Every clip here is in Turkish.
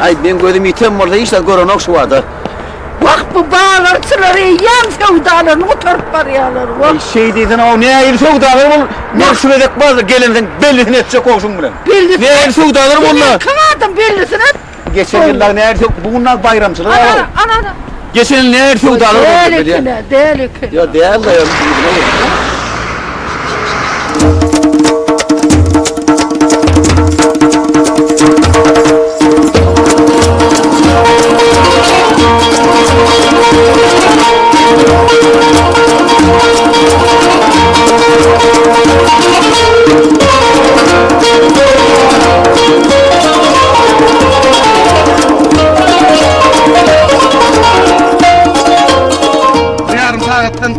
Ay ben gözüm item orada işte gören ok şu vardı. Bak bu bağlantıları yan sevdalarını oturup parayalar. Bak. Şey dedin o ne ayır sevdalarım olur. Ne şuradaki bazı gelinsin bellisini edecek olsun bile. Bellisini. Ne ayır sevdalarım onlar. Kınadım bellisini. Geçen yıllar ne ayır bunlar bayramçılar. Ana. Geçen yıl ne ayır sevdalarım oldu böyle. Delikine. Ya değerli ya. Yarım saatten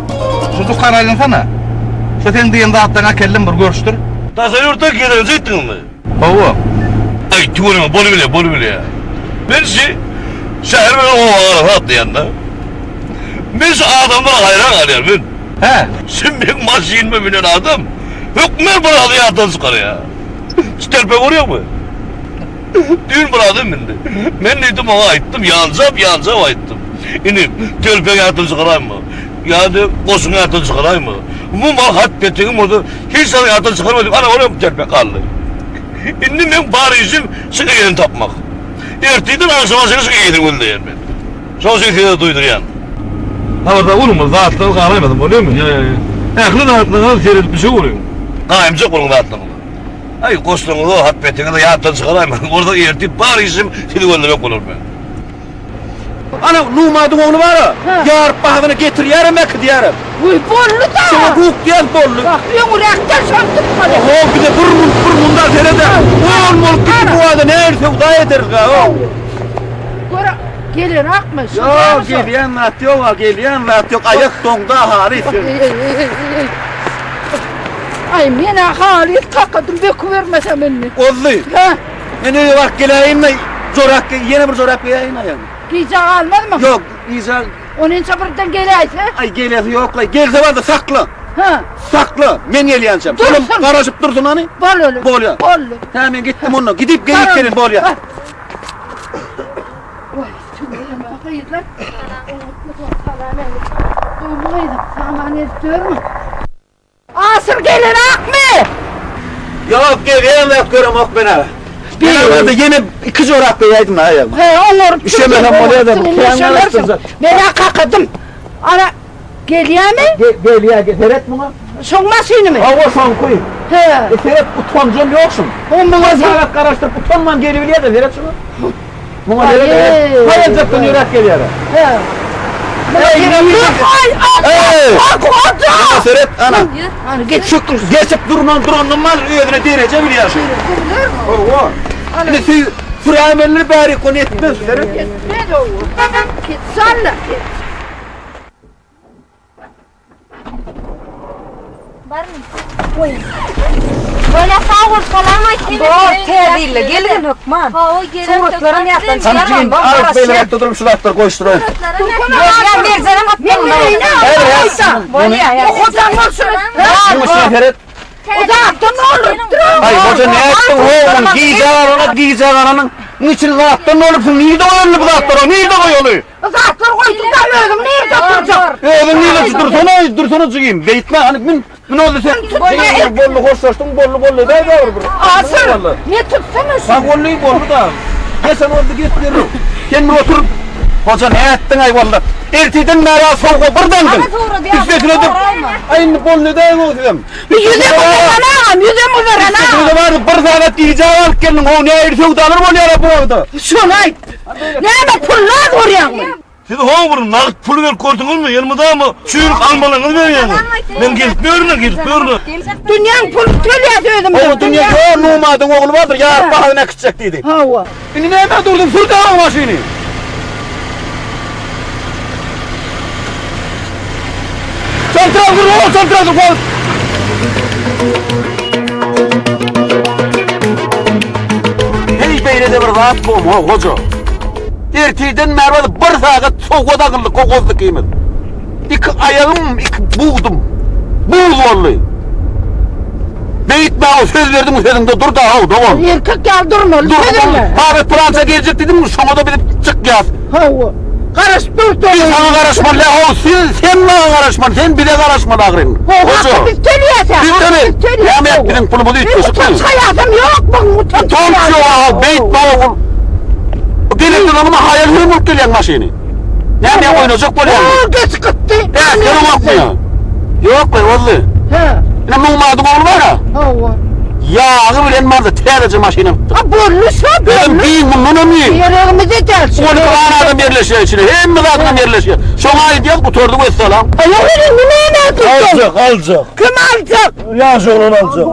çocuk kararın sana. Sen diyen dağıttığına kellim bir görüştür. Ta sen orta gidecektin mi? Hava. Ay tuğrama bolu bile ya. Ben şehir böyle o ağır atlayanlar. Ben şu adamlara hayran alıyorum ben. He. Sen benim maşinime binen adam. Hükmer bıradı ya atan çıkar ya. Terpe vuruyor mu? Düğün bıradım ben de. Ben dedim ona aittim, yancap aittim. İnip terpe atın çıkarayım mı? Yani koşun atın çıkarayım mı? Bu mal hatbettiğim orada hiç sana atın çıkarmadım. Ana oraya terpe kaldı. İndim ben bari işim sıkı gelin tapmak. Ertiyden akşama seni sıkı gelin göndereyim ben. Son şekilde duyduruyan. Ha orada olur mu? Dağıttığını kalaymadım oluyor mu? Ya. Aklı dağıttığını seyredip bir şey oluyor. Kaimcik kurun dağıttığını. Ay koştuğunu da hatbettiğini de yağıttan çıkarayım. Orada ertiyip bari işim seni göndermek olur ben. Ana Numad'ın oğlu var ya. Yar bahadını getir yarım ekdi yarım. Uy bollu da. Sana bu diyen bollu. Bak ben uraktan şantık kalıyor. O bir de burmundan terede. Oğul mol gitti bu adı ne sevda ederiz ha. Gora gelin akmış. Yok geliyen rahat yok ha geliyen rahat yok. Ayak donda haris. Ay mene halis kakadım beku vermesem beni. Oldu. Ha? Ben öyle bak geleyim mi? Zorak yeni bir zorak yayın ayağım. Giyecek almadı mı? Yok güzel. Onun sabırdan geleyse. Ay gelesi yok la. Gelse var da sakla. Ha? Sakla. Men yeleyeceğim. Dursun. Oğlum karışıp dursun hani. Bollu. Bolya. Bollu. Hemen gittim onunla. Gidip gelip gelin bolya. Vay tümüyle hayırlar. Saman istiyorum. Asır gelin akme. Yok geliyen yok görüm ok bana. Ben vardı yine iki zorak yaydım ha ya. He onları Üşemeden bolya da bu. Kıyanlar açtıracak. Ben kakadım. Ana geliyor mi? Gel ya gel. Seret bunu. Sonmaz seni mi? Hava son koy. He. Seret utanacağım yoksun. On bana Salat karıştır utanmam geliyor ya da seret şunu. Buna Ay, seret. Hayalcaktan yürek geliyor. He. Hey Hey. Koca. Seret ana. Hani geç. Şükür geçip durunan mal ödüne direce biliyorsun. Oo. Hani şu Fıramerleri bari konu etmez Seret. Ne o? Git salla. Böyle sağ falan mı? Doğru tediyle gelin Hükman. Ha o gelen Soğukların yaptan Hanımcığım çıkarmam. al beyler ayakta durum şu lafları koşturun. Ben bir zerem atmam. Hayır ya. Kocan olsun. Bu şey Seret. O da yaptı ne olur? Hayır hoca ne yaptın oğlum? Giyeceğin ananın. Niçin ne yaptın ne olursun? Nerede koyuyorsun bu zaten? Nerede koyuyorsun? Zaten koydum da öldüm. Nerede duracak? Oğlum nerede dursana çıkayım. Beytme hani ne oldu sen? Sen bollu hoşlaştın bollu da doğru. Asır. Ne tutsana şu? Bak bolluyu bollu da. Gel sen orada git yürü. Kendin otur. Hoca ne ettin ay valla. Erteden mera soğuğa buradan. İffetine de. Aynı bollu da mı dedim. Yüze mi ver anam? Yüze mi ver anam? İffetine vardı bir saat diyeceğim alıp geldin. O ne erse utanır mı ya bu arada? Şunay. Ne mi pullar oraya mı? Siz hava vurun, nakit pulu ver kortunuz mu? Yanımda mı? Çürük almalarınızı ver yani. Ben gitmiyorum. Dünyanın pulu tölye dedim. O dünya o Numad'ın oğlu vardır ya bahane kıçacak dedi. Hava. Beni ne hemen durdun fırda maşini. Çantral dur oğlum çantral dur. Hey beyle de bir rahat boğum hoca. Erteden mervada bir saat soğuda kıldı kokozlu kıymet. İki ayağım iki buğdum. Buğz vallahi. Beyitme o söz verdim sözünde dur da o doğum. Erkek yaldırma. Dur abi Fransa gelecek dedim mi sonra da bir çık yaz. Hava. Karış dur Bir sana karışma la o sen bana karışma sen bir de karışma da ağrın. Hoca. Biz söyleyeceğiz. Bir tane ya metrin pulumu değil Benim çıkın. hayatım yok mu? Tomçu o beyitme o. Gelirken ama hayalini bulup gelen maşini. Ne oynayacak böyle yani. Geç gitti. Senin yok mu ya? Yok be vallahi. He. Ne muğmadım oğlum var ya. Hava. Ya ağır bilen vardı tercih maşinem. Ha borluş ha Dedim borluş. değil bunu mu? Yerimize gelsin. 12 tane adam yerleşiyor içine. Hem mi zaten yerleşiyor. Şuna idiyat oturduk mesela. Ayağını ne tutun? Alacak. Kim alacak? Yaş olan alacak.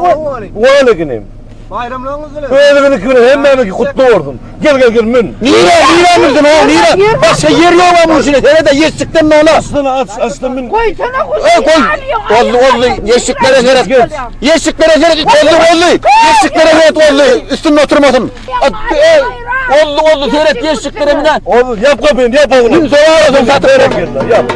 Öyle günüm. Bayramlarınız Öyle günü kırı hem memleki kutlu ordum. Gel mün. Niye misin o? Niye? Başka yer yok ama bu işine. Hele de yeşikten mi ona? Aslında min. Koy sana koy. Oldu yeşiklere seyret. Yeşiklere seyret. Oldu. Yeşiklere seyret oldu. Üstünde oturmasın. Oldu seyret yeşiklere mi ne? Oğlum yap kapıyı yap oğlum. Kim soğuyorsun zaten? Yap.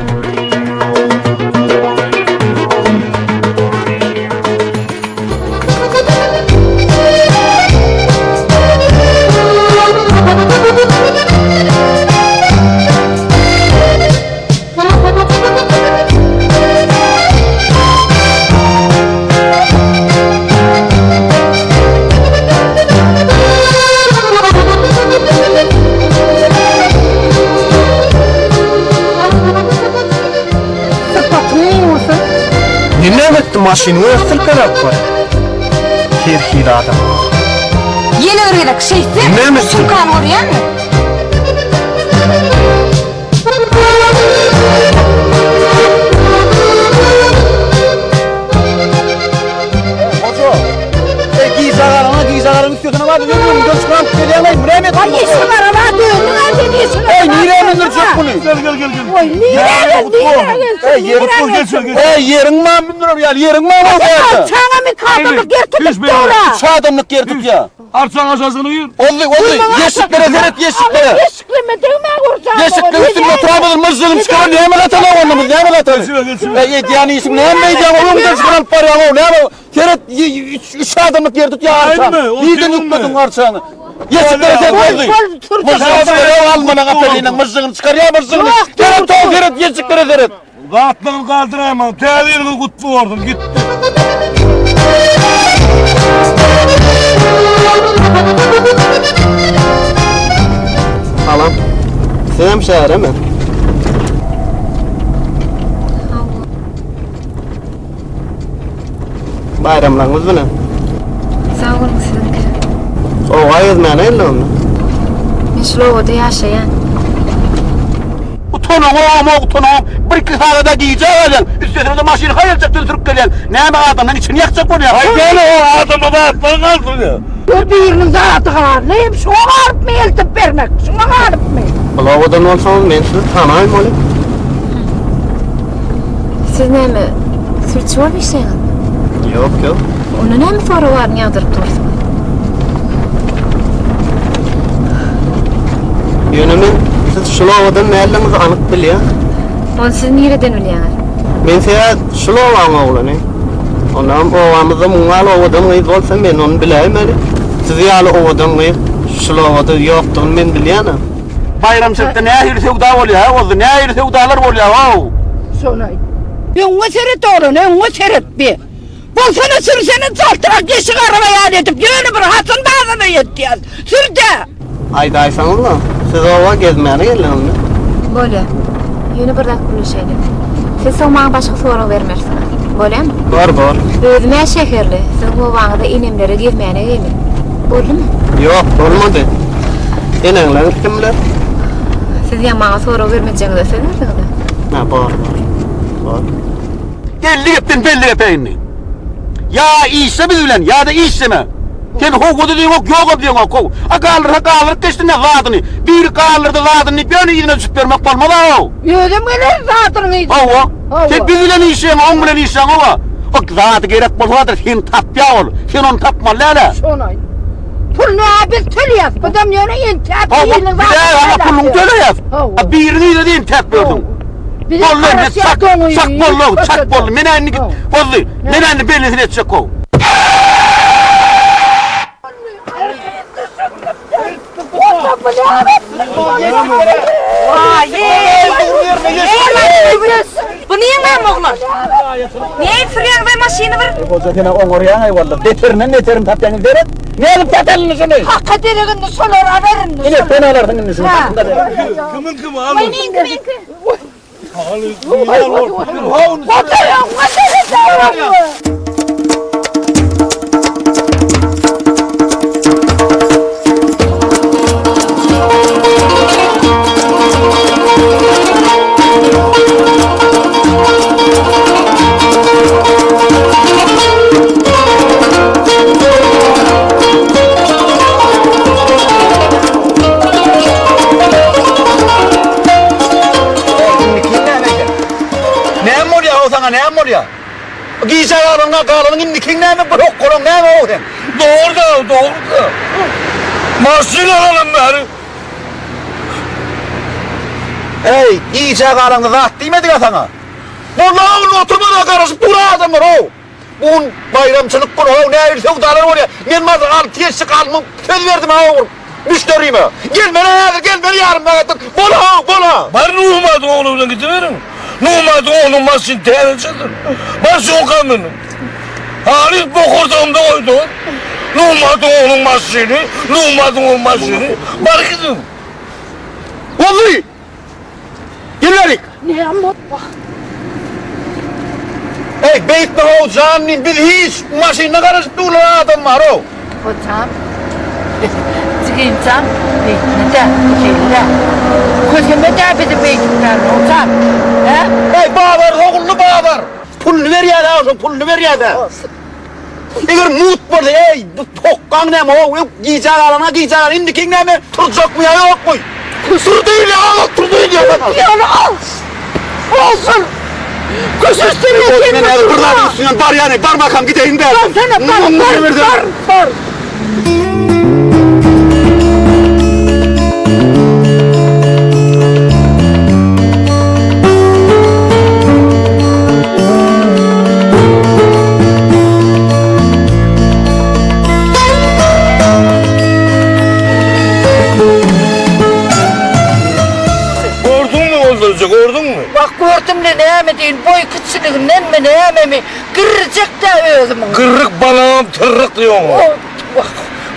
Dinlemetti maşini sılkalap var. Kirhili adam. Yeni ırgıdak şeysi. Ne misin? Tukan oraya mı? Giysalarını istiyorsan ama bilmiyorum. Göz kıram söyleyemeyim. Rahmet Ay yeşil var ama döndün hadi yeşil var. Ey niye bindirecek bunu? Gel. Oy niye Yerin mi bindirim ya? Yerin mi ama bu Sana mı kaldırdık yer tutup doğra. Üç adamlık yer tut ya. Artsan aşağısını yürü. Oldu. Yeşiklere seyret yeşiklere. Yeşikleme değme vuracağım. Yeşikler üstünde oturabilir mızığını çıkarın. Ne mi atalım onu? Ne mi atalım? Yani isim ne mi diyeceğim? Onun da çıkarıp var ya. Ne mi? Seyret üç adamlık yer tut ya arçağını. Neyden yutmadın arçağını? Yeşiklere seyret oldu. Mızığını çıkar ya almana kapelliğine. Mızığını çıkar ya mızığını. Seyret yeşiklere seyret. Rahatlığını kaldıramam. Teğlirini kutlu ordum. Gitti. Halam. Sen hemşehre mi? Bayramlarınız mı ne? Sağ olun sizinki. Soğuğa yüzmeyene illa onu. Meşru yaşayan. Utanım. Bir iki tane de giyeceksin. Üstüne de maşini hayırcaktın sürüp gelen. Ne mi adamın için yakacak bunu ya? Gel o adama rahatlığını kaldır ya. Birinin zatı var. Neyim şuna varıp mı eltip vermek? Şuna varıp mı? Lavadan olsanız ben sizi tanıyım oğlum. Siz ne mi? Sürtçü var bir şey mi? Yok. Onu ne mi sonra var mı yadırıp dursun? Yönümün siz şu lavadan nerelinizi anık biliyor. Onu siz nereden biliyorsunuz? Ben size şu lavan oğlanı. Ondan ovamızda muğal ovadan gıyız olsa ben onu bileyim öyle. Siz yalı ovadan gıyız şu lavada yoktuğunu ben biliyorum. Bayram çıktı ne ahir sevda oluyor ha oldu ne ahir sevdalar oluyor ha. Sonra. Yunga seret oğlum, yunga seret bir. Bu sana sürsenin saltırak yeşil arabaya edip yönü bir hatın dağına yettiyiz. Sür de. Aydaysanız da siz ova gezmeyene gelin onu. Böyle. Yeni bir dakika bir şeydi. Siz soğumağın başka soru vermersiniz. Böyle mi? Var. Özüme şekerli. Siz bu bağda inemleri girmeyene gelin. Oldu mu? Yok olmadı. Enenler kimler? Siz yamağa soru vermeyeceğinizi söylerdiniz de. Ha var. Belli ettin belli epeyini. Ya işse mi ulan ya da işse mi? Sen hoku dediğin yok diyorsun hoku. Kalır geçtin ne zadını. Bir kalırdı zadını bir önü yine süpürmek olmalı o. Yüzüm gelir zatını yiyecek. Hava. Sen biz ulan işsen on ulan işsen hava. O zatı gerek bulmadır sen tap ya ol. Sen onu tapma lala. Sonra. Pul ne bir tül yaz. Bu da yöne yen tep Hava bir yiyinin de ama pulun töle yaz. Birini de değil tep verdin. Bir de Bollu ne karışık donu çak bollu. Menenni bellisini edecek o. Bu niye ben oğlum? Niye fıryan ve maşini var? Koca tane on oraya ayvallah. Neterim tapyanı veret. Ne alıp tatalını şunu? Hakka deriginde solara verin. Yine ben alardın şunu. Kımın kımı abi. Ne amor ya? Giyse kalın indikin ne mi bırak kolun ne mi o sen? Doğru da. Mahsul alalım bari. Hey giyse kalın rahat değmedi ya sana. Vallahi oturmada karışıp dura adam var o. Bugün bayramçılık günü o ne ayırsa utanır oraya. Ben mazı al tiyesi kalmam söz verdim ha oğlum. Müşterime. Gel beni yarın bakatın. Bola. Bari Nuhmat'ın oğluna gidiverin. Nuhmat'ın oğlun masın tehlikelidir. Masın kanunu. Halis bokurduğumda koydu. Nuhmat'ın oğlun masını, Nuhmat'ın oğlun masını. Bari gidin. Vallahi. Gel verik. Ne amot bak. Hey beyt mi o canın bir hiç maşinle karışıp dura adam var o. Hocam. Çıkınca beytine de şeyle. Kızıma da bizi beytinden hocam. Hey oğullu bağlar. Pulunu ver ya da pulunu ver ya da. Eğer mut var ey tokkan ne mi o giyecek alana indikin ne mi tutacak mı ya yok mu? Tur değil ya tur değil ya. Yana al. Olsun. Kuş üstüne Ben her buradan üstüne bar yani bar bakalım gideyim de. Bar. Gördün mü? Bak gördüm de ne deyin boy küçülüğünden mi ne mi kıracak da özümün. Kırık balağım tırrık diyor mu? Bak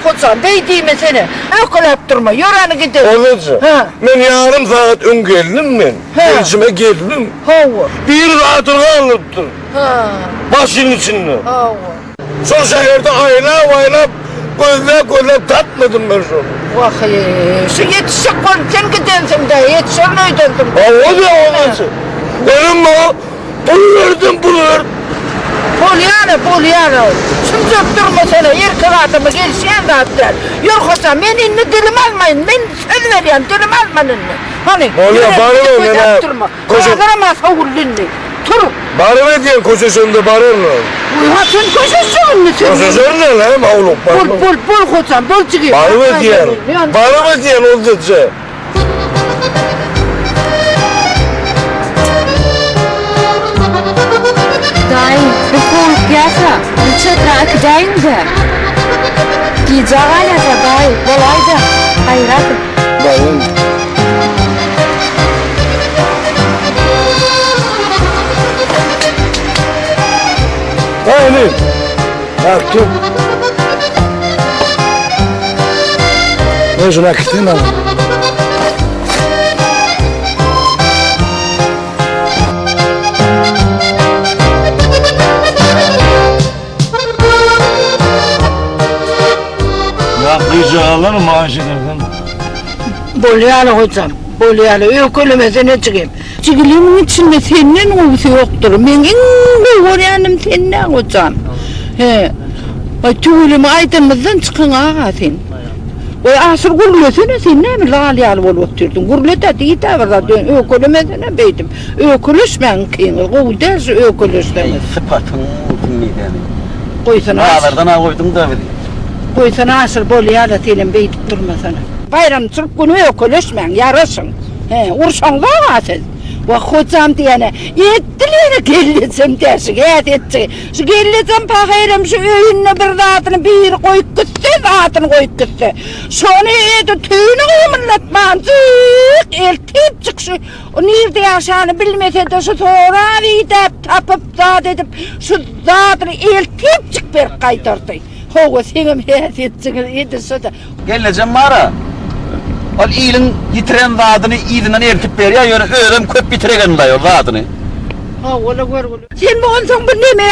hocam bey değil mi seni? Akıl yaptırma yoranı gidelim. Olacak. Ha. Ben yarım saat ön geldim ben. Ha. Elçime geldim. Hava. Bir rahatını alıptı. Ha. Başın içinde. Hava. Son şehirde ayla gözler tatmadım ben şunu. Bak şu yetişik kol sen gidensin de yetişik döndüm. O da olacak. Benim o. Bunu verdim. Polyana. Şimdi durma sana yer kıratımı gelişen de atlar. Yok hocam ben inni dilim almayın. Ben söz veriyorum dilim almayın. Hani Polya bari mi ne? Kağıdırama savurlunlu. Tur. Bari mi diyen koşuşunda bari mi? Uyhatın koşuşun mu sen? Koşuşun ne lan oğlum? Bul hocam bul çıkıyor. Bari mi diyen? Bari mi diyen oldukça? Dai, bu kol piyasa. Bu çıtra kıdayınca. Giyeceğine de dai, kolaydı. Hayrat. Bayım. Aynen. Baktım. Ben şuna gittim ama. Yaklayacağlar maaşı nereden? Polyana hocam. Polyana ökülümese ne çıkayım? Çıkılımın içinde senden olsa yoktur. Ben en büyük oryanım senden hocam. He. Ay tüylümü aydınlıktan çıkın ağa sen. O asır gurulesene sen ne mi lal olup oturdun? Gurulete değil de var zaten ökülümesene beydim. Ökülüşmen kıyın. O dersi ökülüşteniz. Sıfatın dinleyeni. Koysana Ağlardan ağa koydum da vereyim. koysana asır Polyana senin beydik durmasana. Bayram Türk günü ökülüşmen yarasın. He, ursan da sen. Ve hocam diyene, ettileri gellicem dersin, etçi. Şu gellicem pakayırım, şu öğününe bir zatını bir koyup gitti, zatını koyup gitti. Şunu edi, tüyünü kıyımırlatman, zık, eltip çık şu. O nerede yaşanı bilmese de şu sonra videp, tapıp, zat edip, şu zatını eltip çık bir kaydırdı. Hoğu senim etçiniz, edisi de. Geleceğim mara. Al iyilin yitiren zadını iyidinden ertip veriyor, yani öğren köp bitiregen diyor zadını. Ha ola gör ola. Sen bu onsan bu ne me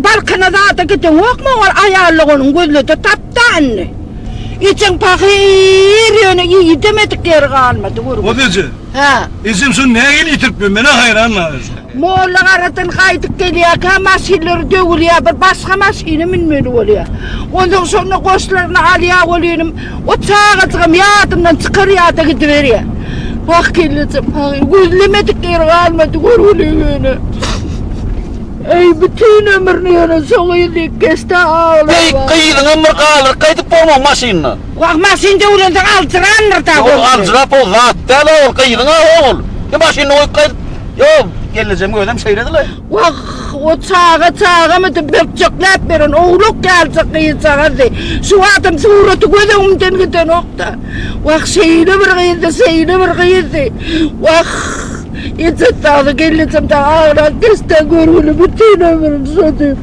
balkana da gittin yok mu var ayarlığının gözü de tapta anne. İçin pakir yönü iyi demedik yer kalmadı vur. O diyece. Ha. İsim sun neye gel yitirip beni hayranlar. Moğollar aradan kaydık geliyor ki masinleri dövülüyor bir başka masini minmeli oluyor. Ondan sonra koşlarını alıyor oluyorum. O çağatığım yadımdan çıkarıyor da gidiveriyor. Bak geleceğim, gözlemedik yer kalmadı gör oluyor. Ey bütün ömrünü yana soğuyulduk keste ağlar. Kıyılın ömür kalır, kaydıp olma maşinini. Bak masinde ulandık altırandır da. O alcırap o zat del ol, kıyılın oğul. Ya maşinini koyup kaydıp. Yok, geleceğim ödem seyrediler. Bak o çağa mıydı bekçekler verin oğluk gelecek kıyıcağı de. Şu adam suratı gözümden giden okta. Bak şeyini bir kıyıdı. Bak İzzet dağlı geleceğim de ağlar keste görülü bütün ömrüm sodu.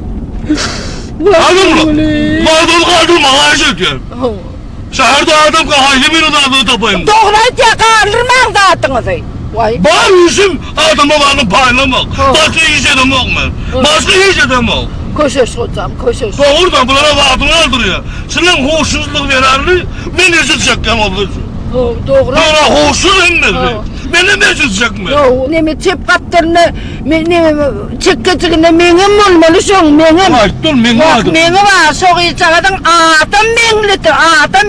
Aldın mı? Mağdur kaldırma ağacı diyor. Şehirde adam kahaylı bir adamı tapayım. Doğru diye kaldırmam dağıtınızı. Vay. Bari yüzüm adama bağlı paylamak. Başka hiç edem yok mu? Başka hiç edem yok. Koşuş hocam koşuş. Doğrudan bunlara vaatını aldırıyor. Senin hoşsuzluk verenli beni üzülecekken olur. Doğru. Bana hoşsuz emmedi. Beni de üzülecek Yo, nemi tep kaptırını, çıkkıcığını menim olmalı şun, menim. Dur meni Bak aldım. meni var, soğuyacağıdın adam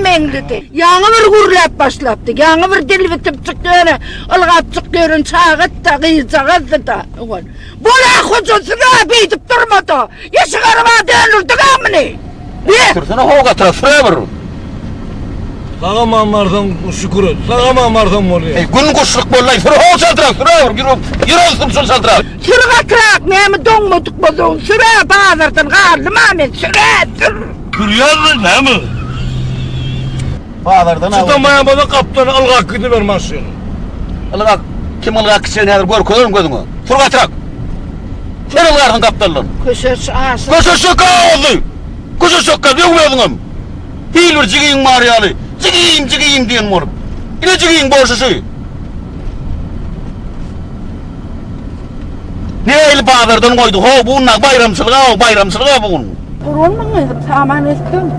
mengliti. Yanı bir gurlap başlattı, yanı bir dil bitip çıktığını, ılgap çıktığını çağıt da, kıyıcağıdı da. Bula kocasına beytip durmadı, yaşıkarıma dönüldük amını. Ne? Kırsana hoğu katıra, sıraya vurur. Sana mamardan şükür et. Sana mamardan oluyor. Gün kuşluk bollay, sıraya hoğu saltıra, sıraya vurur. Yürü olsun saltıra. Sürü katrak, memi donmutuk bozun, sürü bağırtın, karlım amin, sürü. Kürüyorlar ne mi? Bağlardan al. Çıtamaya bana kaptan algak gidiver maşını. Ilgak, kim ılgak kişiye nedir gör koyarım gözünü. Sırı katırak. Sen ılgardın kaptanlığın. Kuşuş ağası. Kuşu şoka oldu. Kuşu şoka diyor mu yazınım? Hil bir cigiyin mariyalı. Cigiyim diyen morum. Yine cigiyin borşusu. Ne el bağlardan koydu? Ho bunlar bayramçılığa bugün. Kurulma mıydım, tamam ettim.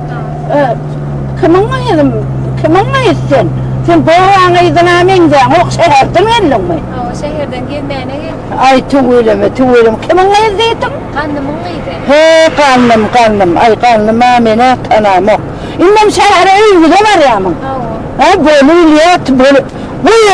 Kiminle etsin? Sen boğanı idin amenden, o şehirden geldin mi? O şehirden gelmeyene geldim. Ay tuğuleme, kiminle ettin? Kandım mıydı? He kandım, ay kandım amene tanam o. İnnem şehre övgü de var ya mı? Ha böyle,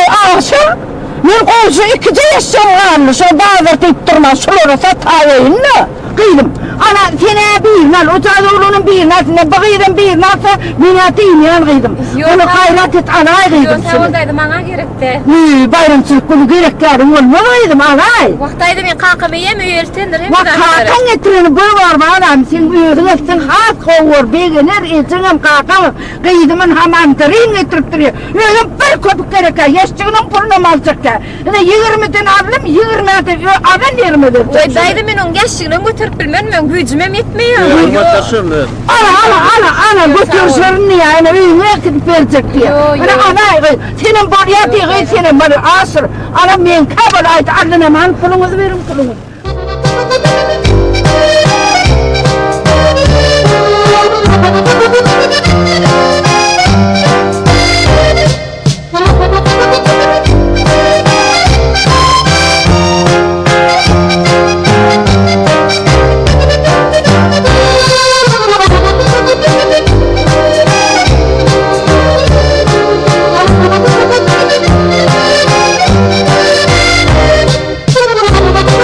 ağaça, ben olsa ikice yaşam ağırlı, şu bağlar deyip durma, şurası tavayın ne? Kıydım. Ana sene bir nal, Uçadoğlu'nun bir nasıl, Bakır'ın bir nasıl, minatiyim yan kıydım. Onu hayrat et anay kıydım Yok seni. oradaydım ana gerekti. Bayramçılık bunu gereklerim olmalıydım anay. Vaktaydım ben kalkamı yemiyor ertendir. Bak kalkan getirini bu var mı anam, sen büyüdün etsin, has kovur, beginir, içinim kalkamım, kıydımın hamantırın getirip duruyor. Öyle bir köpük gerekler, yaşçığının burnum alacaklar. 20'den aldım, 20'den, aben 20'den. Oydaydım ben onun geçtiğini götürüp bilmem ben gücümem yetmiyor. Ana götürsün niye yani öyle gidip verecek diye. Ana senin buraya değil senin bana asır. Ana ben kabul ait adına man pulunuzu verin pulunuzu.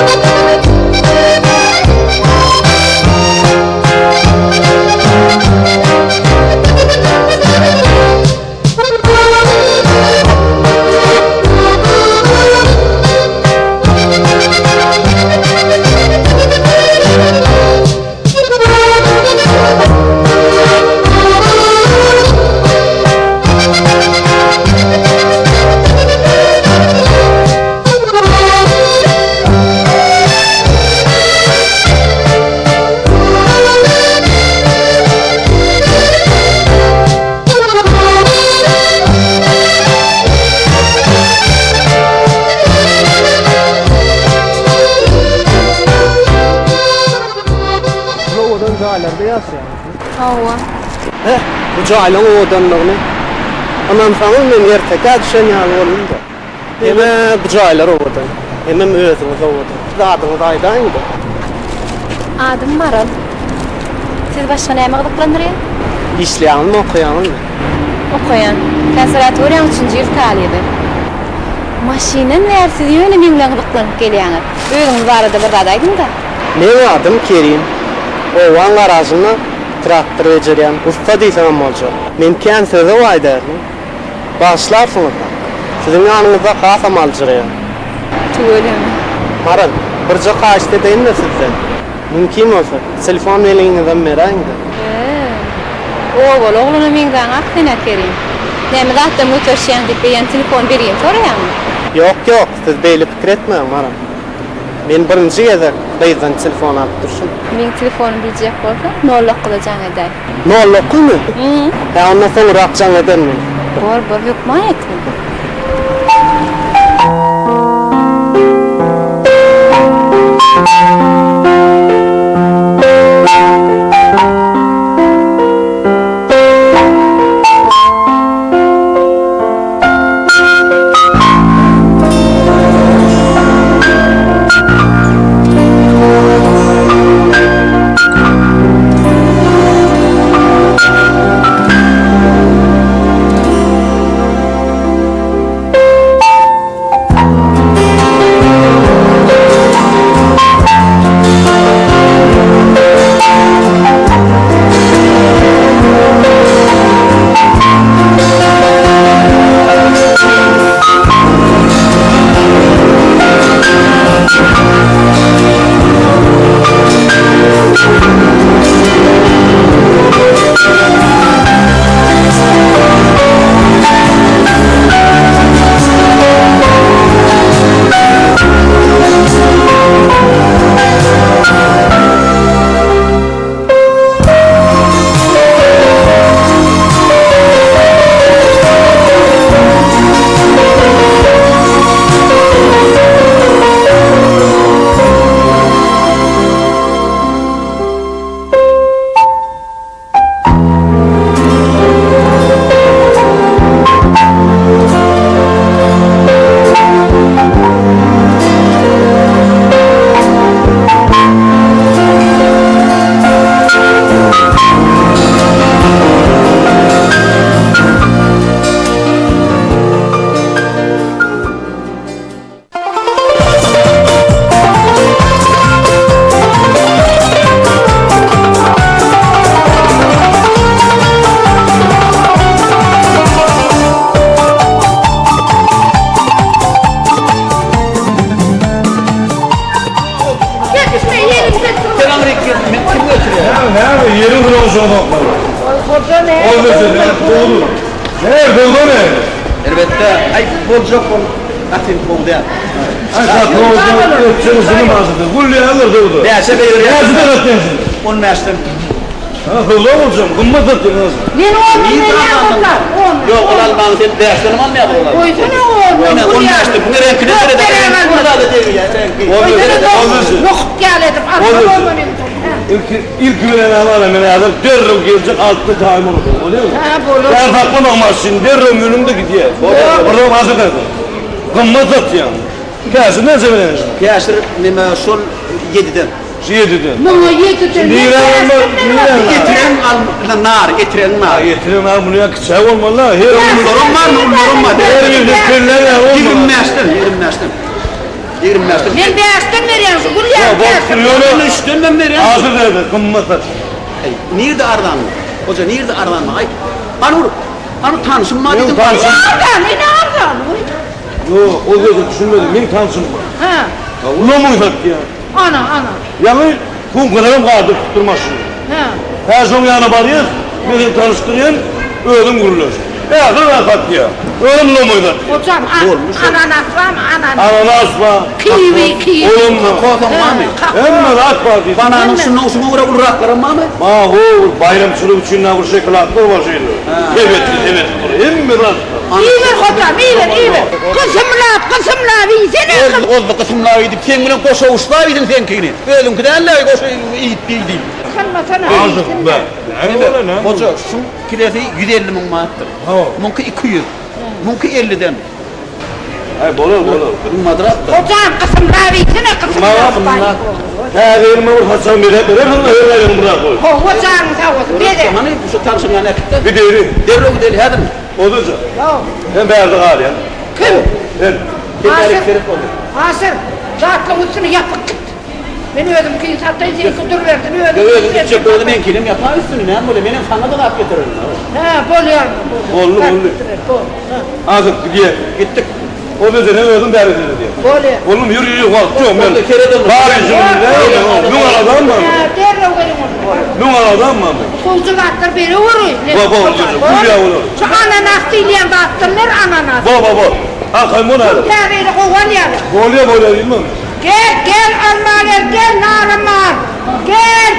Thank you. caylarda yaşayan. Hawa. Bu caylan owadanlygyny. Ondan soň men erteke düşen ýaly boldum da. Heme bu caylar owadan. Heme özüňiz owadan. Zadyňyz aýdaňydy. Adım Maral. Siz başga näme gyplandyrýan? İşleýänmi okuýanmy? Okuyan. Konservatoriýanyň 3-nji ýyl talyby. Maşinen nersiz ýöne men bilen gyplanıp gelýäňiz. Özüňiz barada bir zat aýdyň da. Benim adım Kerim. Owan garazyna traktor ejerýän usta diýsem boljak. Men kän söze aýdarmy? Başlarsınız. Sizin ýanyňyzda hasam aljyrýan. Tüwelem. Maral, birje kaçta deýinme sizden. Mümkin bolsa, telefon meleğinizden meräňdi. Oğul, oğluna men gaň akdyna kerim. Näme zatda mötöşýän diýip beýen telefon berýän soraýanmy? Yok, siz beýle pikir etmeň Maral. Men birinji gezek beýden telefon alyp durşum. Men telefonumy biljek bolsa, nolluk kılajaň edäý. Nollukmy? Ha, ondan soň rakjaň edermi? Bor, hükman etdim. Yerin kırılmış onu okmalı. Olmasın, doğru. Doğru ne? Elbette, ay bolcak ol. Atin bolda. Aşağı doğru, çırısını bazıdır. Kulliye alır doğru. Neyse be yürü. Neyse de atıyorsun. On meştem. Ha, doğru olacağım. Kımmat atıyorsun. Men onu näme Yok, olal bana sen derslerim almaya bollar. Koysana onu. On meştem. Bu renkli de burada da değil ya. Olmasın. Okup geledim. İlk güvenen alalım yani adam derrem gelecek altta daim olur. Oluyor mu? Ha, bolur. Ben bakmam şimdi derrem önümde gidiyor. Orada hazır kaldı. Kımmat at yani. Gelsin ne zaman? Yaşır nime sol 7'den. 7'den. Bunu yediden. Getiren al nar, getiren nar. Getirin abi bunu ya kıçağı olmalı la. Her Ullarım var mı? Ullarım var. Her bir kırlar ya olmalı. 20 meştem, 20 meştem. 20 meştem. Men beşten veriyorum. Gül Ya ya. bak kırıyorlar. Üçten ben veriyorum. Hazır nerede? Kımmat at. Nerede aradan mı? Hoca nerede aradan mı? Ay, anu tanışım mı dedim. Tanışım. Nereden? Ne nereden? Yok o dedi düşünmedim. Benim tanışım var. Ha. Ya ulan mı ya? Ana. Yani kum kırarım kaldı tutturmasın. Ha. Her son yana varıyız. Beni tanıştırayım. Öğüm kurulur. Ya da rahat ya. Öğüm ne muydu? Hocam ananas var mı? Ananas var. Kiwi. Oğlum mu? Korkun var mı? Hem rahat var diye. Bana şunu uğra uğraklarım var mı? Ma o bayram çürük için ne bir şekilde var şeydi. Evet, evet. Hem biraz. İyi ver hocam, iyi ver. Kısımla, bilsene. Oldu kısımlar gidip sen bilen koşa uçlaydın sen kini. Ölüm giderler koşa iyit bildim. Kısılmasana. Azık be. Hoca şu kilesi 150 min manattır. Mumki 200. Mumki 50'den. Hay bolar. Madrat. Hocam kısımla, bilsene Ha verme o Hasan bire hanım öyle bırak koy. Hocam sağ olsun. Dede. Hani şu tartışma yani ekipte. Bir devri. Devre gidelim hadi mi? Olursa. Ben verdik hali ya. Kim? Ben. Hasır. Zaten üstünü yapıp git. Ben öldüm ki insatta izin kudur verdim. Öyle gidecek böyle ben kilim yapar üstünü ne böyle benim sana da laf getiririm. He bol yer. Oldu. Azık gidiyor. Gittik. O da ne öldüm beri diye. Bol yer. Oğlum yürü bak diyorum ben. Orada kereden Bari şimdi numaradan mı? Derle benim onu. Numaradan mı? Kuzu baktır beni vuruyor. Baba kuzuya vurur. Şu ananas diyen baktırlar ananas. Baba. Ha kaymon hadi. Tarihi kovan yani. Bolya değil mi? Gel almalar gel narımlar. Gel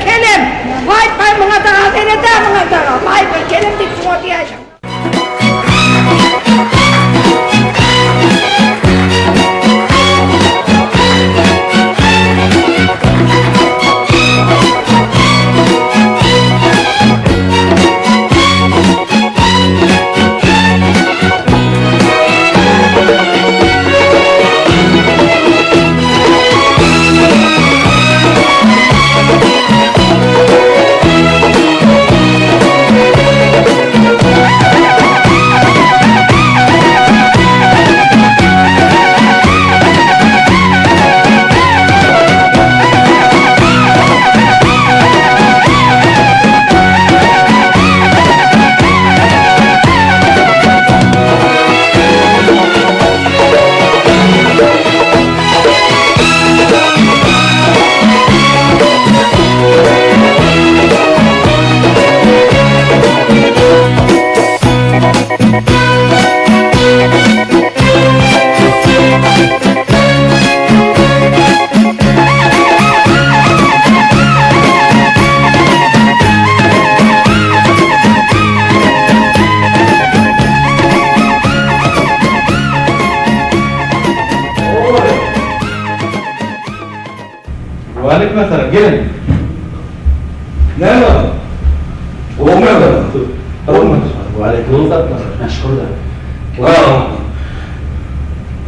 kelim. Vay buna da hazine da buna da. Vay kelim dik şu diyeceğim. Aleykümselam gelin. Ne var? Olmuyor da. Olmaz. Aleykümselam. Meşgul da. Ha.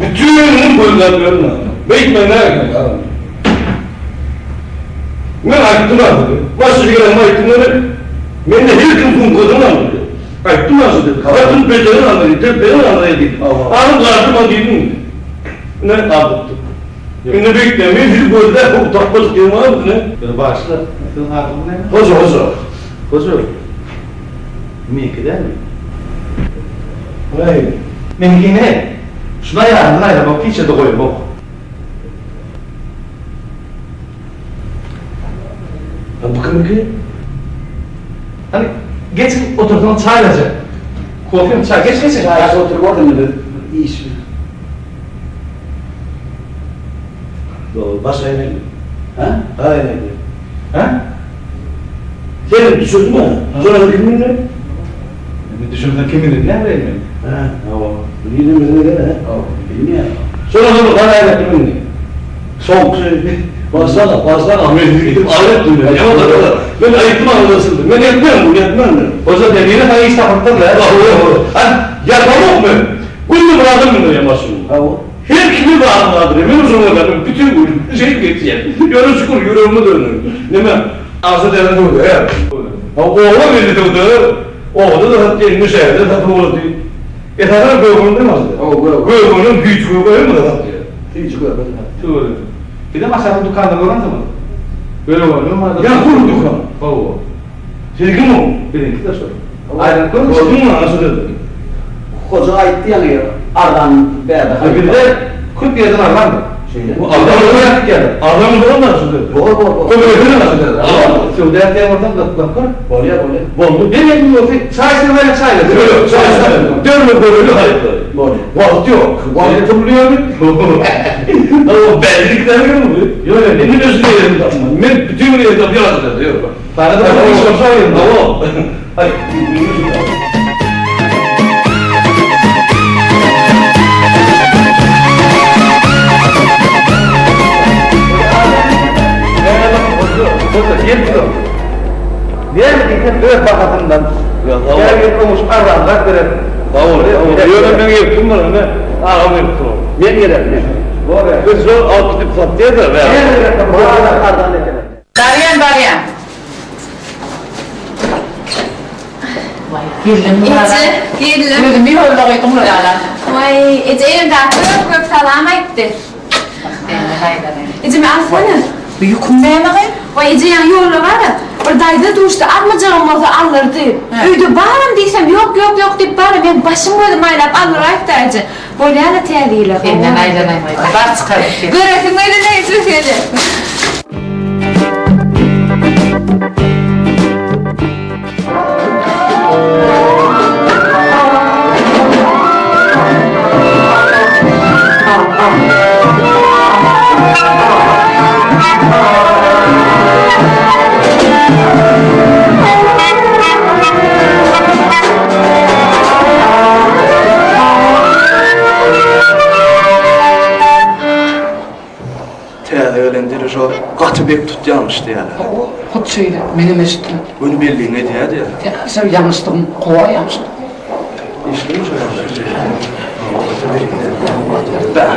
Bütün bölümlerine. Bekme ne? Ben ayıktım abi. Nasıl gelen ayıktımları? Ben de her gün bunu kodum aldı. Ayıktım nasıl? Karatın bedeni aldı. Tepeden aldı. Ağrım kardım aldı. Ne aldı? Şimdi beklemeyin, bir böyle utanmaz diyorum abi ne? Bir başla. Senin adın ne? Hoca. Kozu. Miki değil mi? Hayır. Miki ne? Şuna yarın ayda bak hiç de koyun bak. Bakın ki. Hani geçin oturduğun çaylayacak. Kofi mi çay? Geç. Çayda oturup orada mı dedi? İyi iş. Başka ne? Ha? Hayır. Ha? Senin düşürdün mü? Sonra da kimin ne? Bir düşündüğün kimin ne vereyim mi? Ha. Bilmiyorum ne ne? Bilmiyorum. Sonra da bana öyle kimin ne? Soğuk şey. Fazla Ahmet'e gidip ağrıttım ben. Ama da ben ayıktım anlasıldım. Ben yetmem. O zaman dediğini ben işte hakkında da. Hani yapamam mı? Kullu bıraktım bunu yamasın. Ha o. Her kimi bağımladır. Emin olsun efendim. Bütün gün şey geçecek. Yarın şükür yüreğime dönür. Değil mi? Ağzı derinde oldu ya. Oğlan belli de oldu. Oğlu da hatta elini şehirde tabi oldu. Tabi böyle demez de. Böyle büyük böyle mi de hatta? Hiç görmedim. Şöyle. Bir de masanın dükkanında olan zaman. Böyle var mı? Ya kur dükkan. Oo. Sevgin o. Benimki de şöyle. Aynen konuş. Gördün mü nasıl dedi? Hoca aitti yani aradan beraber. Bir de kut bir yerden arlandı. Adamı da nasıl dedi? Bol. Komedini nasıl dedi? Şurada yataya oradan bakar. Bolya. Bollu. Bir yedim yok. Çay böyle çayla. Yok, dönme böyle hayırlı. Bolya. Vakti yok. Vakti buluyor mu? Ama bellilik demiyor mu? Yok öyle. Benim özür dilerim. Ben bütün gün evde bir arada diyor. Bana da Ben bir iş şey yapsaydım. Tamam. Niye mi diysen öyle bakasından. Gel gitmemiş arranlar verir. Yönümden yaptım bana ne? Ağam yaptım. Ben gelelim. Ben zor alt gidip sat diye de. Daryan. Vay, girdim mi lan? Geldim. Dedim bir öyle koydum mu lan? Vay, elim dağıtıp salam etti. Ecem alsana. Büyüküm ne bakayım? Vay Ece'nin yolu var ya, oradaydı duruştu, almayacağım olsa alırdı. Öyle bağırım diysem yok deyip bağırım, ben başım koydum aylap alır ayıptı. Böyle yana terliyle. Benden aylanayım. Var çıkarıp gel. Göresin öyle ne içirseydi. Öğlendirir o katı bek tut yanlıştı yani. Hut söyle, benim eşittim. Bunu birliğine diye de. Ya sen yanlıştım, kova yanlıştım. İşte mi söylüyorsun? Ben.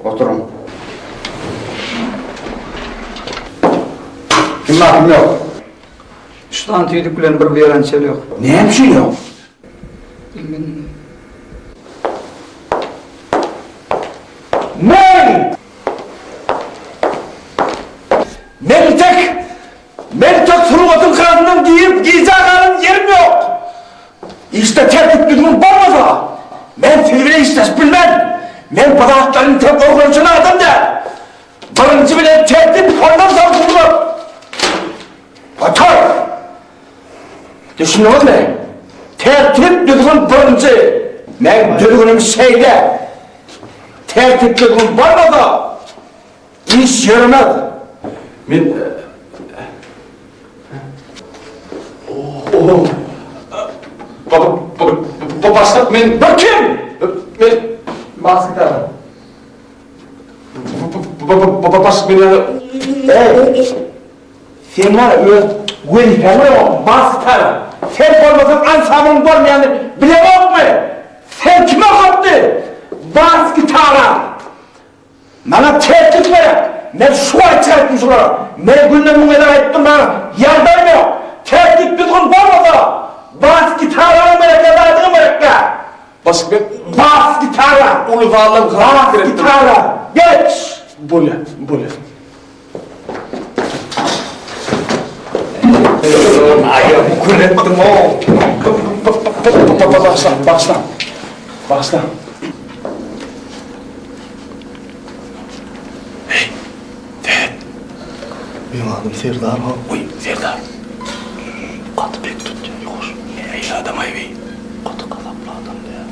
Oturun. Kim var kim yok? Şu an tüydüklerin bir veren yok. Ne bir şey yok? Ne? Meltek Turgut'un kanından giyecek halin yerim yok. İşte tertip düzgün olmasa, ben filmine işteş bilmem. Ben pazarlıkların tek korkunçunu adam da. Birinci bile tertip ondan sonra kurulur. Otur! Düşünüyor musun? Tertip düzgün birinci. Ben düzgünüm şeyde. Tertip düzgün olmasa, iş yürümez. Ben... Babasına ben... Bakayım! Ben... Baskıda. Babası beni... Sen var ya öyle... Gülfemi o baskıda. Sen olmasan ansabın görmeyenler bilemez mi? Sen kime kaptı? Baskıda. Bana tehdit ver. Ben şu ay çıkartmış olarak. Ben gündemim kadar ettim bana. Yardım yok. Tehdit düzgün olmasa. Baskıda melekler melekler. Bas gitarra. Onu varlığım karar verin. Bas gitarra. Geç. Böyle. Ay kurettim o. Başla. Hey. Benim adım Serdar ha. Uy Serdar. Katı bek tut ya. Yokuş. Ey adam ayvi. Katı kalaplı adam ya.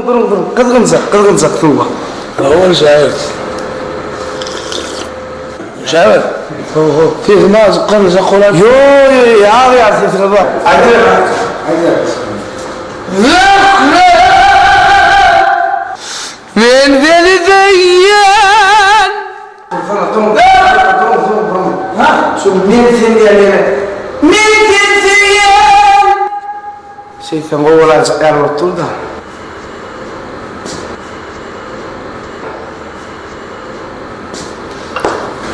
Durun. Kızgınsak durma. Bravo şahit. Şahit. Sesini azıcık konuşsa kolay. Yo ya sesine bak. Haydi. Ben deli değilim. Tamam. Ha? Şu milsin diye. Milsin ya. Sen oğlan çıkar otur da.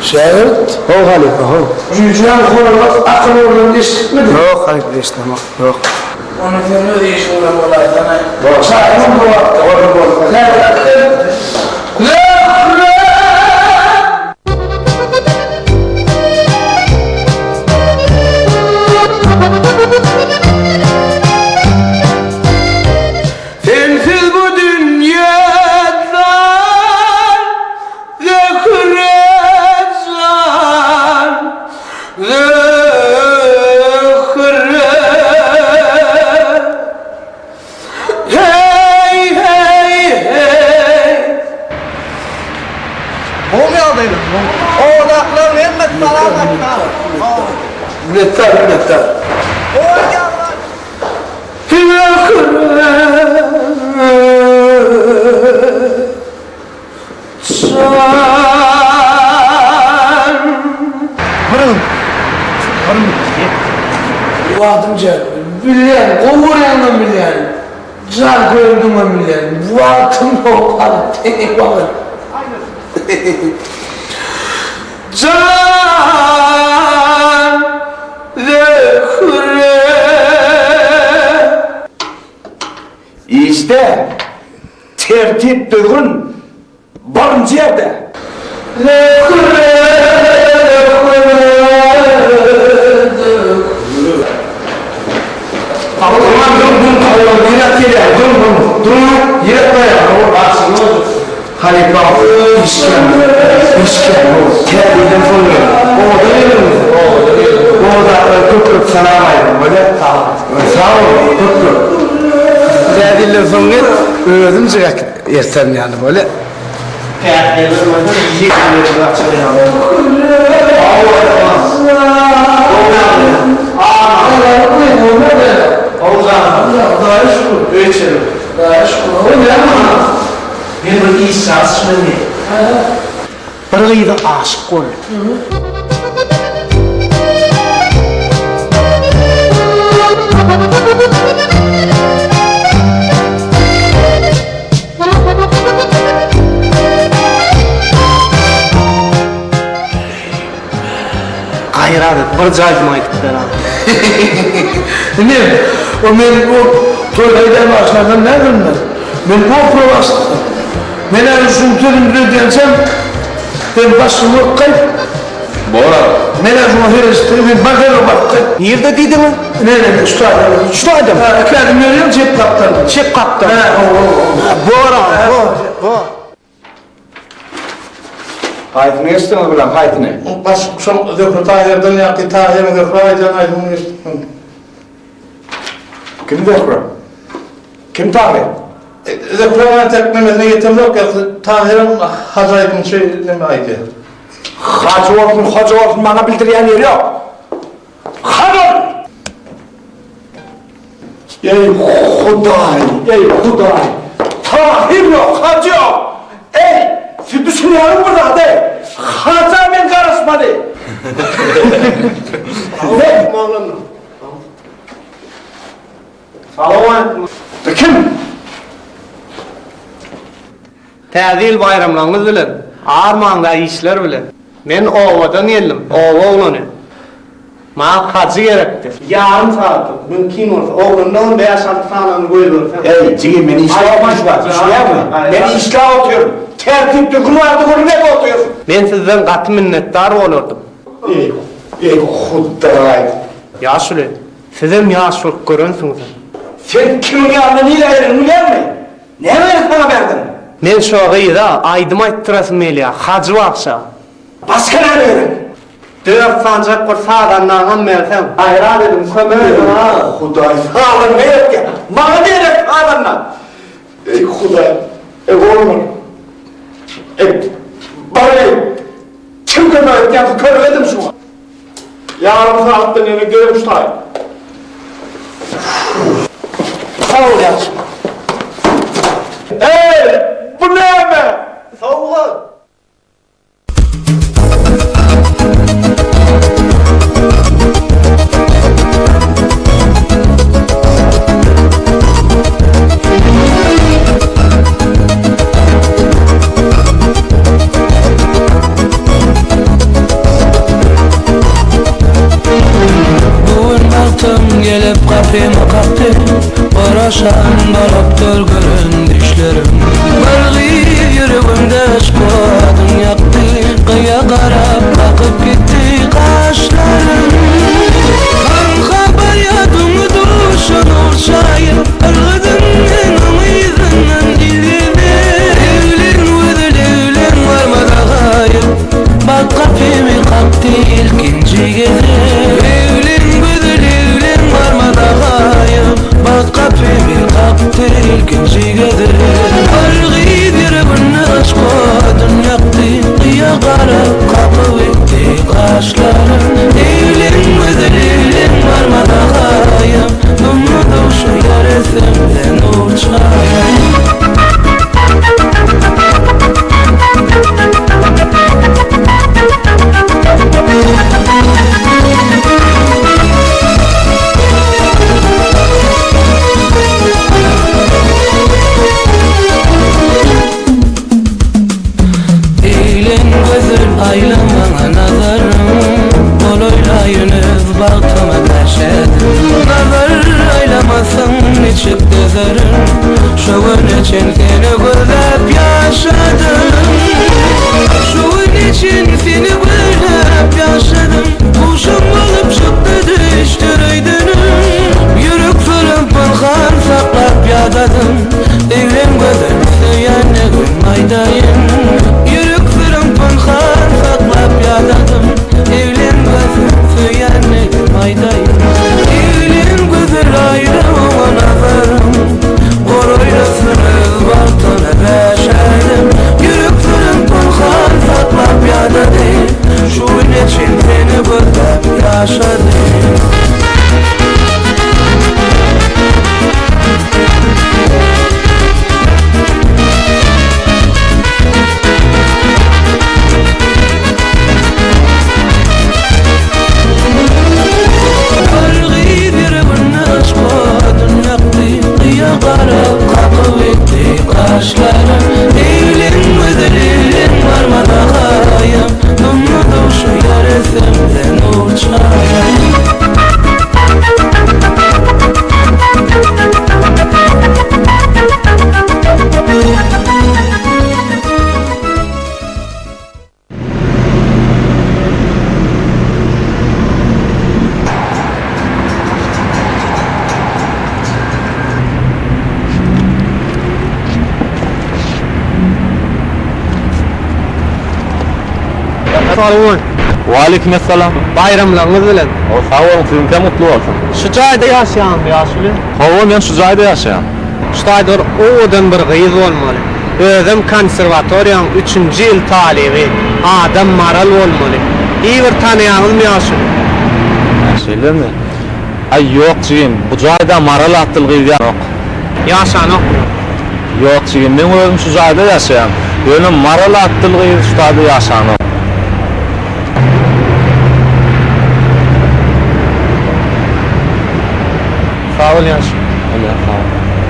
Şahit. Ho halife ho. Yüzüyen konular akıl oradan geçtik mi? Yok halife işte yok. Onu sen öyle iş uğramolar sana. Sahibi bu vakti, onu bozma. Sensiz bu dünyada zıhresan, hey hey hey. Olmayaldıydı. O odaklar vermez salamatlar. Minnettar. Olmayaldıydı. Vardımca bilen, kovuranla bilen, zar koyduğuma bilen, vardım o kadar tek bakın. Can zekre. İşte tertip düğün barıncı yerde. Halife İşken o terbiyeden sonra orada yerimiz orada köprü sanamaydım böyle sağ ol köprü terbiyeden sonra özüm sıcak yersen yani böyle terbiyeden sonra yiyecek bir bırakacak ben bir İsa'sın ne? Bir gıyda aşık ol. Hayır abi, bir caydım aytıklar abi. Ne? O ben bu toylaydan başlardan ne bilmem. Ben bu provastım. Ben eğer üzüntülüm diyeceğim, ben başımı kayıp. Bora. Ben eğer şunu heresteyim, ben bakarım bak kayıp. Nerede dedi mi? Ne? Üstadım. Üstadım. Ekledim görüyorum, cep kaptanım. Çek kaptan. Bora, Bu. Haydi ne istiyorsun ulan haydi ne? Baş son zökrü tahirden yaptı, tahirden zökrü aydan aydın geçtim. Kim zökrü? Kim tahir? Zökrü tekmemesine getirmek ya, tahirden hacaydım şey ne aydı. Hacı olsun bana bildiren yer yok. Hanım! Ey Huday! Tahir yok, hacı yok! Ey! Siz düşünüyorum burada hadi! Hacı ben karışmadı! Ne? Salamat! Kim? Tədil bayramlarınız bilen, Armağan'da işler bilen. Ben ovadan geldim, ova oğlanı. Bana hacı gerekti. Yarım saatlik, mümkün olsa, oğlundan 5-6 taneni koyulursa. Ey cigim beni işleyemiş var. İşleyemem. Beni işleye oturuyorum. Tertip dökümü vardı bunu ne oturuyorsun? Ben sizden katı minnettar olurdum. Ey Huday! Ya Süley, sizin yaşlılık görünsünüz. Sen kimin yanına niye ayırın biliyor musun? Ne verir sana verdin? Men şoğayı da aydım ayttırasım eliya, hacı vaksa. Başka ne verin? 4 sancak kur sağdan nağam versem, hayra dedim, kömürüm ha. Huday sağlığın ne yok ya? Bana diyerek sağlığından. Ey Huday! Ey oğlum! Ey bana kim kömür yaptı körledim şunu? Yarın saatten yine görüp tutayım. Sağ ol yansın. Ey! Bu ne be? Sağ olun. Gelip kapımı kaptı, uğraşan balıktır görün dişlerim. Bargıyıp yüreğimde aşk odun yaktı, kıya karab bakıp gitti kaşlarım. Kanka baryadımı duşan olşayıp, ırgıdımın ımıydından dilime. Evlen varmadı gayip, bak kapımı kaptı ilkinci gece. Bak kapımı kaptı ilkinci gece. Bargıyıp yüreğimde aşk odun yaktı, kıya karab kapıp gitti kaşlarım. Evlen varmadı gayip, dumlu duşu yaresimden uçayım. Aylamana nazarım, bol oylayınız baltama taşedim. Nazar aylamasın içip dözerim, şovun için seni gözlep yaşadım. Şovun için seni gözlep yaşadım. Kuşum olup çıktı düştüreydinüm. Yürük fırın pırkan saklap yadadım. Evlen gözüm süyanne gülmaydayım. Yürük fırın pırkan saklap yadadım. Evlen gözüm süyanne gülmaydayım. Evlen gözüm ayrılma nazarım. Koroylasınız baltana beşerdim. Yürük fırın pırkan saklap yadadım. Şuyun için seni gözlep yaşadım. Karab kapıp gitti kaşlarım. Evlen varmadı gayem, dumlu duşu yaresimden uçayım. Salamun. Aleykümselam. Bayramlarınız bilen. Sağ olun, sizinle mutlu olsun. Şu çayda yaşayan bir yaşlı. Hava ben şu zayda yaşayan. Şu çayda odan bir kıyız olmalı. Özüm konservatoriyanın 3. yıl talibi. Adam Maral olmalı. İyi bir tanıyanız mı yaşlı? Yaşlı mi? Ay yok cigim, bu zayda Maral attılgıydı yok. Yaşan yok mu? Yok cigim, ben özüm şu zayda yaşayan. Benim Maral attılgıydı şu zayda yaşayan yok. Sağ ol yaş.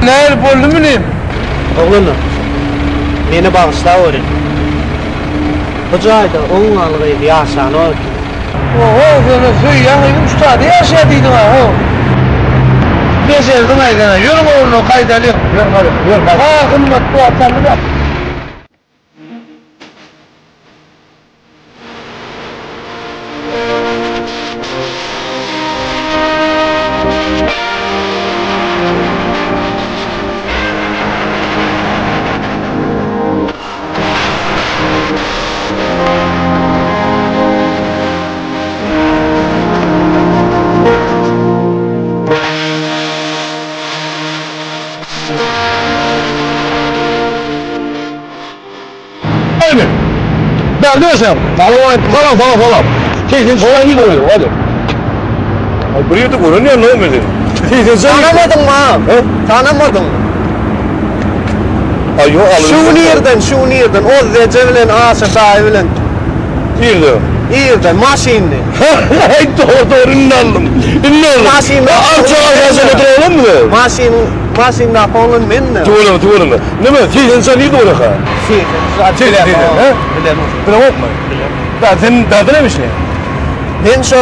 Neler boldu mu neyim? Oğlum, beni bağışla oraya. Bu çayda 10 algıydı yaşan o. Oho, sana söy ya, şu zayda yaşayadıydın ha. Geçerdin aydana, yürü oğlunu kaydalı. Yürü. Ha, kımmet bu atanı da. Ben de sen. Falan. Kesin sonra iyi oluyor hadi. Ay buraya da görünüyor ne olmadı? Kesin sen. Tanımadın mı? Tanımadın mı? Ay yok alın. Şu nereden? O Recep'le Aşık'la Nerede? İyiden, maşinli. Ay doğru inandım. Maşinli. Alçağa yazılı duralım mı? Maşinli falan minne. Tuğurun. Ne mi? Kesin sen iyi doğru ha. Bilemem. Bilemem mi? Ben senin derdin neymiş ne? Ben şu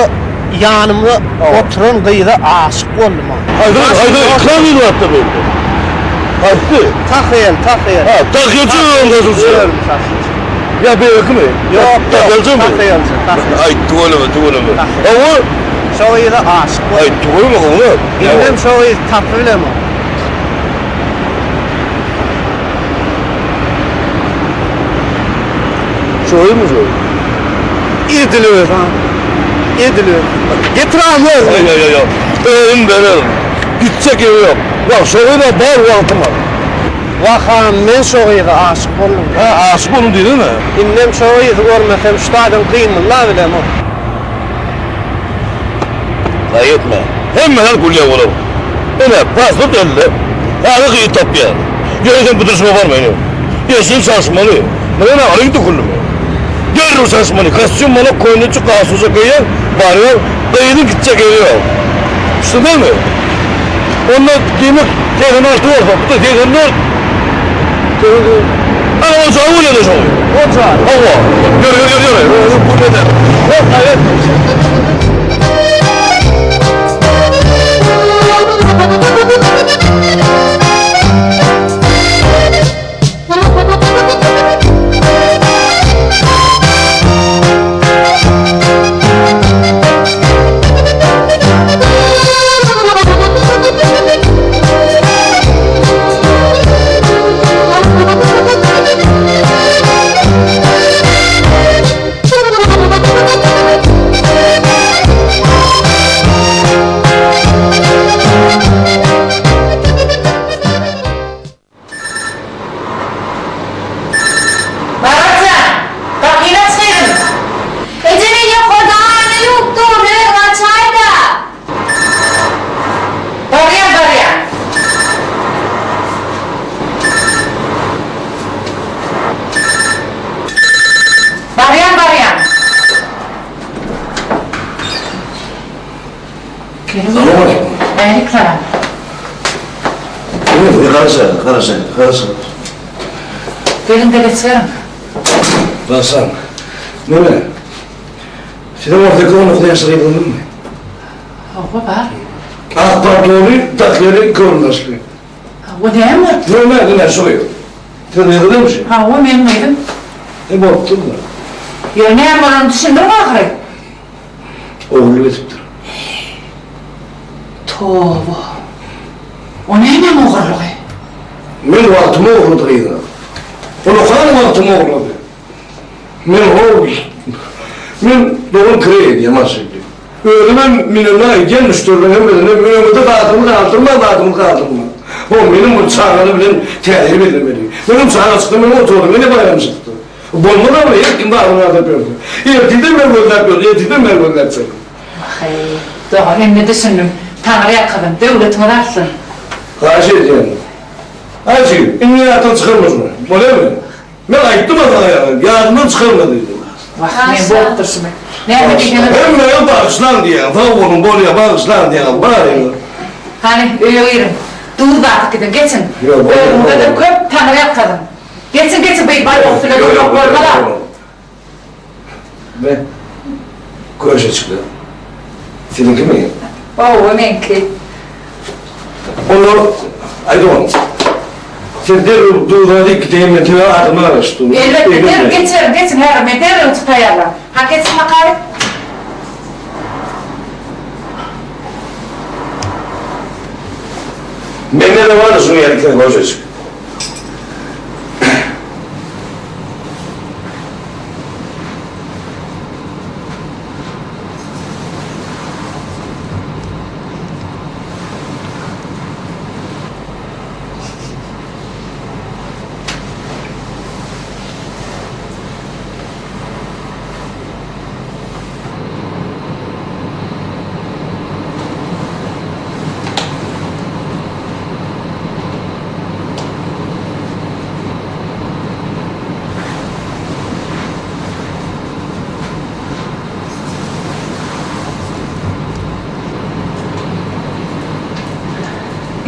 yanımda oturan kıyıda aşık oldum. Haydi, kan yılı attı böyle. Attı. Takıyın. Ha, takıyorsun gözüm. Ya bir yakın mı? Yok, takıyorsun mu? takıyın. Ay, tuvaleme. Ama, Şu kıyıda aşık oldum. ay, tuvaleme onu. Bilmem şu kıyıda tatlı bile mi? Şöyle mi şöyle? İdiliyor ha. İdiliyor. Getir abi. Ya. Benim. Gidecek yeri yok. Ya şöyle bağır vaktim var. Vakan men şu kıyıda aşık oldum. Ha, aşık olun değil mi? Bilmem şu kıyıda görmesem şu tadım kıyımlar bile mi? Gayetme. Hemen her kulya olalım. Öyle pasport elde. Hadi kıyı tap ya. Gereken bir duruşma var mı benim? Yesin sarsmalı. Ne arayı da kullu mu? Görürüm sarsmalı. Kasyon bana koyunu çık kasuza kıyar. Bağırıyor. Kıyının gidecek yeri yok. İşte değil mi? Ondan demek tekrar altı var. Bu da tekrar altı. Ama o zaman öyle de çok. O zaman. Allah. Yürü. Bu neden? Evet. Karısı. Gelin de geçerim. Hasan, ne? Sen oradaki o noktaya sırayıldın mı? O var. Ah, pardonu, takyeri görünmezli. O değil mi? Ne soruyor? Sen yıkılır mısın? Ha o benim miydim? Ne baktın mı? Ya ne yapalım düşündün mü ahire? Oğlu getirdir. Tövbe. O neyle mi oğurluğu? Men vaktimi oğurladı kıyına. Onu kan vaktimi oğurladı. Men doğum kredi yamasıydı. Öğrenem minimler gel müşterilerim benim önümde kaldırma. O benim bu çağrını bilen tehir edilmeli. Benim çağrı çıktı, benim oturdum, beni bayram çıktı. Bulmadan mı? Yakında ağrına da gördüm. Yetiden ben gönderdim. Doğru, ne düşündüm? Tanrı'ya kadın, devletine dersin. Karşı edeceğim. Hacı, inni hayattan çıkarmaz mı? Öyle mi? Ben ayıttım adına yani, yardımdan çıkarmadıydım. Bak, ne boğuttursun ben. Ne yapayım? Hem ben bağışlan diye, tavuğunun boruya bağışlan diye, var ya. Hani öyle dur da artık gidin, geçin. Yok, Önümde de köp Tanrı'ya kadın. Geçin, bey, bay olsun, yok, görmeden. Ben, koşa çıktı. Seninki mi? O benimki. Onu, Aydoğan, sen de durduğunda gideyim metine adımı araştırdım. Elbette, geçin her meter tutayarlar. Ha geçin bakalım. Bende de var şunu yerlikten koşa çık.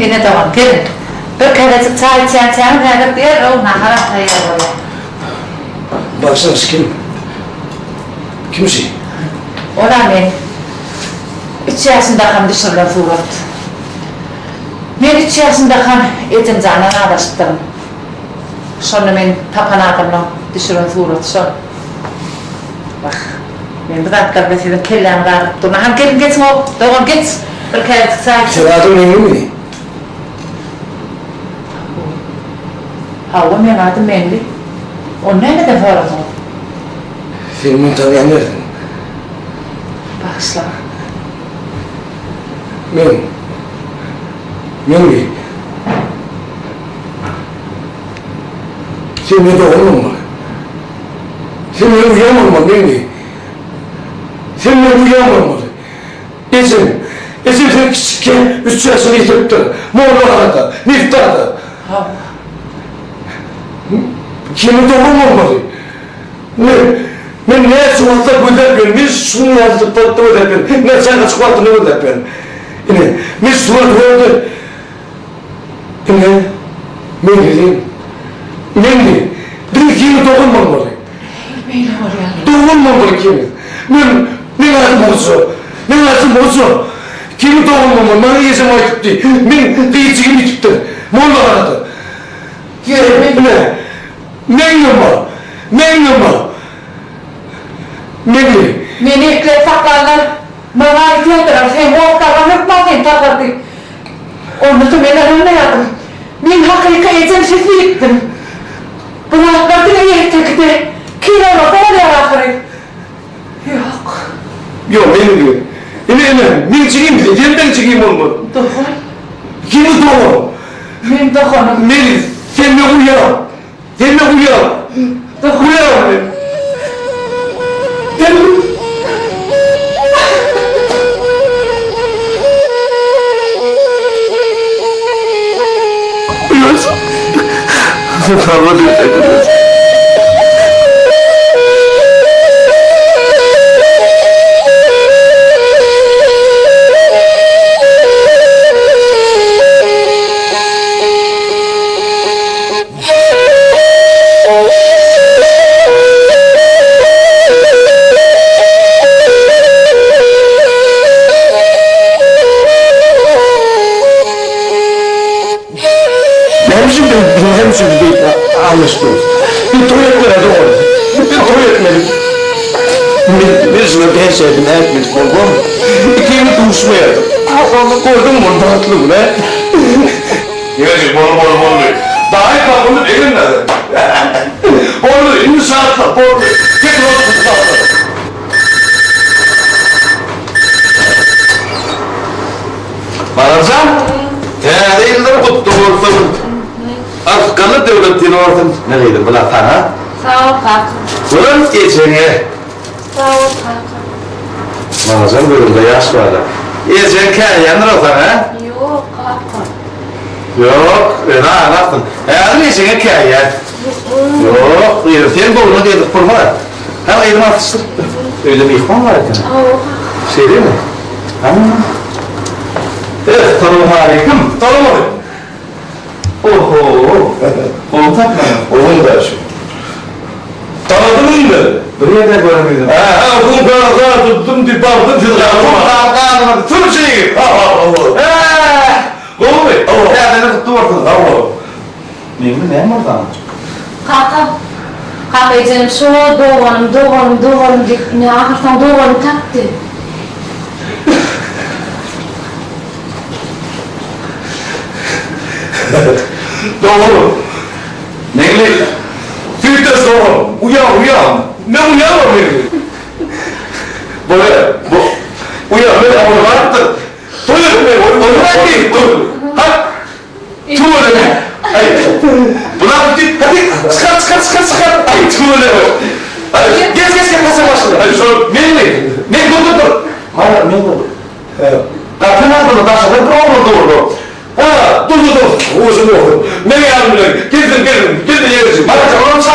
Yine tamam, gelin. Bir kerecik çay içeceğim, verip diğer o nahara tayarlar. Baksana kim? Kimsin? Ona ben. içerisinde kan dışarıdan surat. Men içerisinde kan etin canına araştırdım. Sonra men tapanadımla dışarıdan surat son. Bak, men bıraklar ve senin kelleğini ağrıp durma. Han gelin geçsin o, doğru geç. Bir kere sakin. Sen adım neyim mi? Havva men adım Menli. O ne de var o? Filmin tanıyan nereden? Bağışla. Men mi? Sen ne doğru mu? Sen ne uyuyamam mı men? Sen ne uyuyamam mı? Esim sen küçükken 3 yaşını yitiripti. Moğollarda, Niftar'da. Kimi doğurmamalı? Men ne sualta öderken, biz şunu yazdık patta öderken, ne sana sualtını öderken. Yine, biz sualt öderken. Yine, men dedim, bir kimi doğurmamalı. Doğurmamalı kimi. Men lazım olsa, kimi doğurmamalı, bana yesem ayıp değil. Men değişikini bitipti, Moğollarda. Meni ekle saklarlar. Bana itiyorlar. Sen ortadan hırtmadın takardı. Onu da ben önüne yadım. Ben hakika ecemsiz gittim. Buna kadına yettikti. Kilolu böyle ahırı. Yok. Yok, benim diyor. Ben çıkayım bize, yerden çıkayım olmadı. Doğru. Kimi doğru? Ben doğru. Melis, sen ne uyan? Sen ne uyan? Uyan ben. Uyansın. Tanrı bir ediniz. Hemşire değil, anlaşılıyor. Bir tuvaletlere doğru. Bir tuvaletlerim. Birisine ben sevdim, etmedik oğlum. İkini duşma yaptım. Onu koydum bunu, dağıtlı bu ne? Yine bolu. Daha iyi bak bunu elimle. Bolu, indi saatle, bolu. Getir onu tutalım. Bağırsam, değildir kutlu olsun. Afganlı devletini ortun. Nereydi bu laf ha? Sağ ol kaka. Ulan geçene. Sağ ol kaka. Mamazan bölümde yaş var da. Geçen kendiyendir o zaman ha? Yok kaka. Yok, öyle anlattın. Hayatım geçene kendiyen. Yok, sen doğruna dedik kurma. Hem elimi atıştır. Öyle bir ihvan var ya. Şey değil mi? Evet, tanım harikam. Tanımadım. Oho! Onu takmadım. Onu da şu. Tanıdın mı? Buraya da görmedim. Bu kadar tuttum, bir baktım, bir baktım. Tüm şeyi. Oğlum bey. Ya beni tuttu ortada. Neyim ne mi oradan? Kaka canım şu doğanım deyip ne akırsan doğanı taktı. Doğru. Neyli? Tüytes doğru. Uyan. Ne uyanma beni? Böyle, uyan ben onu vardı. Tuvalet mi? Tuvalet değil. Ha? Tuvalet mi? Buna bir hadi çıkar. Ay tuvalet mi? Hadi gez kasa başına. Hadi sonra ne dur. Hala ne oldu? Kapı nerede? Taşa ben doğru. Ha, dur. Uzun oldu. Ne yardım Gidin yerisi. Hadi tamam sağ ol.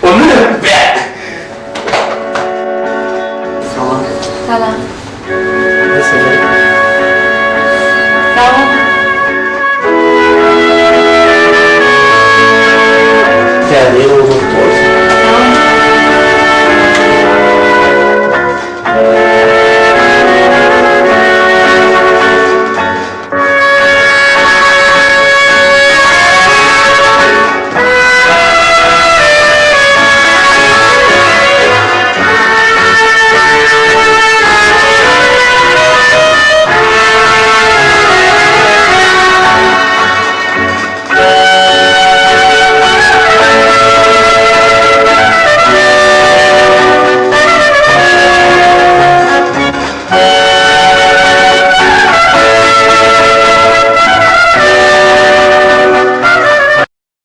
O ne? Salam. Mesela